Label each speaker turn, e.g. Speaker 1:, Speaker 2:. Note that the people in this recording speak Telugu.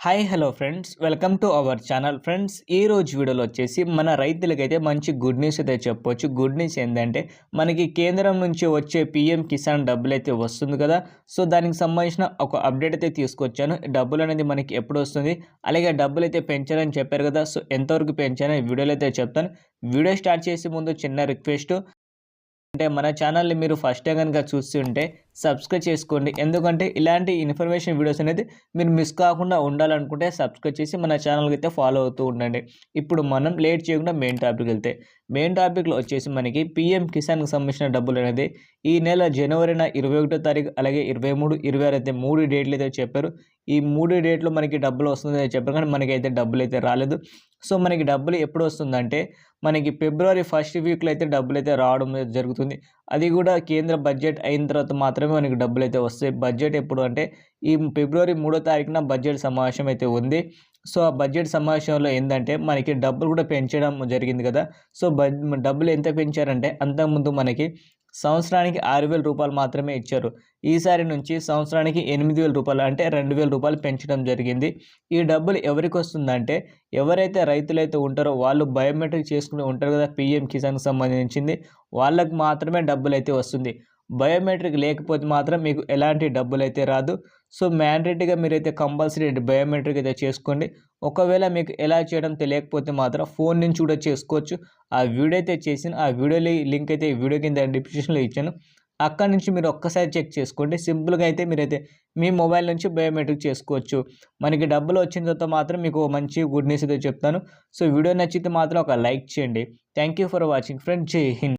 Speaker 1: Hi hello friends welcome to our channel friends ఈ రోజు వీడియోలో వచ్చేసి మన రైతులకైతే మంచి గుడ్ న్యూస్ అయితే చెప్పొచ్చు. గుడ్ న్యూస్ ఏంటంటే మనకి కేంద్రం నుంచి వచ్చే పిఎం కిసాన్ డబ్బులు అయితే వస్తుంది కదా. సో దానికి సంబంధించిన ఒక అప్డేట్ అయితే తీసుకొచ్చాను. డబ్బులు అనేది మనకి ఎప్పుడు వస్తుంది, అలాగే డబ్బులు అయితే పెంచారని చెప్పారు కదా. సో ఎంతవరకు పెంచారని వీడియోలో అయితే చెప్తాను. వీడియో స్టార్ట్ చేసే ముందు చిన్న రిక్వెస్ట్, అంటే మన ఛానల్ని మీరు ఫస్ట్ టైం కనుక చూస్తుంటే సబ్స్క్రైబ్ చేసుకోండి. ఎందుకంటే ఇలాంటి ఇన్ఫర్మేషన్ వీడియోస్ అనేది మీరు మిస్ కాకుండా ఉండాలనుకుంటే సబ్స్క్రైబ్ చేసి మన ఛానల్కి అయితే ఫాలో అవుతూ ఉండండి. ఇప్పుడు మనం లేట్ చేయకుండా మెయిన్ టాపిక్ వెళ్తే, మెయిన్ టాపిక్లో వచ్చేసి మనకి పిఎం కిసాన్కి సంబంధించిన డబ్బులు అనేది ఈ నెల జనవరిన 21వ తారీఖు అలాగే 23, 26 అయితే 3 డేట్లు అయితే చెప్పారు. ఈ 3 డేట్లో మనకి డబ్బులు వస్తుందని చెప్పారు, కానీ మనకైతే డబ్బులు అయితే రాలేదు. సో మనకి డబ్బులు ఎప్పుడు వస్తుందంటే మనకి ఫిబ్రవరి ఫస్ట్ వీక్లో అయితే డబ్బులు అయితే రావడం జరుగుతుంది. అది కూడా కేంద్ర బడ్జెట్ అయిన తర్వాత మాత్రమే మనకి డబ్బులు అయితే వస్తాయి. బడ్జెట్ ఎప్పుడు అంటే ఈ ఫిబ్రవరి 3వ తారీఖున బడ్జెట్ సమావేశం అయితే ఉంది. సో ఆ బడ్జెట్ సమావేశంలో ఏంటంటే మనకి డబ్బులు కూడా పెంచడం జరిగింది కదా. సో డబ్బులు ఎంత పెంచారంటే అంతకుముందు మనకి సంవత్సరానికి 6,000 రూపాయలు మాత్రమే ఇచ్చారు. ఈసారి నుంచి సంవత్సరానికి 8,000 రూపాయలు, అంటే 2,000 రూపాయలు పెంచడం జరిగింది. ఈ డబ్బులు ఎవరికి వస్తుందంటే ఎవరైతే రైతులైతే ఉంటారో వాళ్ళు బయోమెట్రిక్ చేసుకుని ఉంటారు కదా, పిఎం కిసాన్కి సంబంధించింది వాళ్ళకు మాత్రమే డబ్బులు అయితే వస్తుంది. బయోమెట్రిక్ లేకపోతే మాత్రం మీకు ఎలాంటి డబ్బులు అయితే రాదు. సో మ్యాండేటరీగా మీరైతే కంపల్సరీ బయోమెట్రిక్ అయితే చేసుకోండి. ఒకవేళ మీకు ఎలా చేయడం తెలియకపోతే మాత్రం ఫోన్ నుంచి కూడా చేసుకోవచ్చు. ఆ వీడియో అయితే చేసిన ఆ వీడియో లింక్ అయితే ఈ వీడియో కింద డిస్క్రిప్షన్లో ఇచ్చాను. అక్కడ నుంచి మీరు ఒక్కసారి చెక్ చేసుకోండి. సింపుల్గా అయితే మీరైతే మీ మొబైల్ నుంచి బయోమెట్రిక్ చేసుకోవచ్చు. మనకి డబ్బులు వచ్చిన తర్వాత మాత్రం మీకు మంచి గుడ్ న్యూస్ అయితే చెప్తాను. సో వీడియో నచ్చితే మాత్రం ఒక లైక్ చేయండి. Thank you for watching friends. జై హింద్.